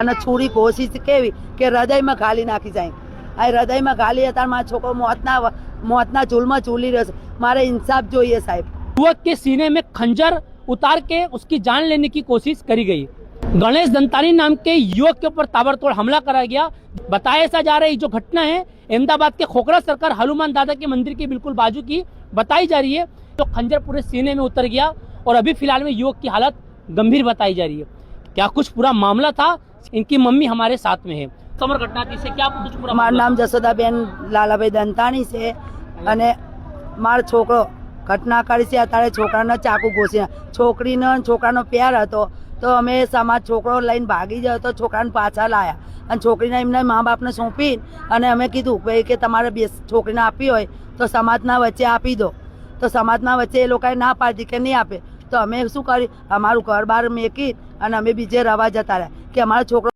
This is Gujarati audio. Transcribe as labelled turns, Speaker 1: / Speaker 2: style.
Speaker 1: અને છોરી કોશિશ કેવી કે હૃદયમાં ગાલી નાખી જાય। આ હૃદયમાં ગાલી અત્યારે મારો છોકરો મોતના ચૂલમાં ચૂલી રહ્યો છે। મારે इंसाफ જોઈએ સાહેબ।
Speaker 2: युवक के सीने में खंजर उतार के उसकी जान लेने की कोशिश करी गई। गणेश दंतानी नाम के युवक के ऊपर ताबड़तोड़ हमला करा गया। बताया ऐसा जा रहा है जो घटना है अहमदाबाद के खोखरा सर्कल हनुमान दादा के मंदिर के बिल्कुल बाजू की बताई जा रही है। तो खंजर पूरे सीने में उतर गया और अभी फिलहाल में युवक की हालत गंभीर बताई जा रही है। क्या कुछ पूरा मामला था, इनकी मम्मी हमारे साथ में है। समर घटना थी से क्या कुछ पूरा
Speaker 1: मार नाम जसोदाबेन लालाभाई दंतानी से અને મારો છોકરો ઘટના કરી છે। અત્યારે છોકરાને ચાકુ ઘોસી છોકરીનો છોકરાનો પ્યાર હતો તો અમે સમાજ છોકરો લઈને ભાગી ગયો તો છોકરાને પાછા લાયા અને છોકરીને એમના મા બાપને સોંપી અને અમે કીધું ભાઈ કે તમારે બે છોકરીને આપી હોય તો સમાજના વચ્ચે આપી દો। તો સમાજના વચ્ચે એ લોકોએ ના પાડી કે નહીં આપે તો અમે શું કરી અમારું ઘર બહાર મેકી અને અમે બીજે રવા જતા રહ્યા કે અમારો છોકરો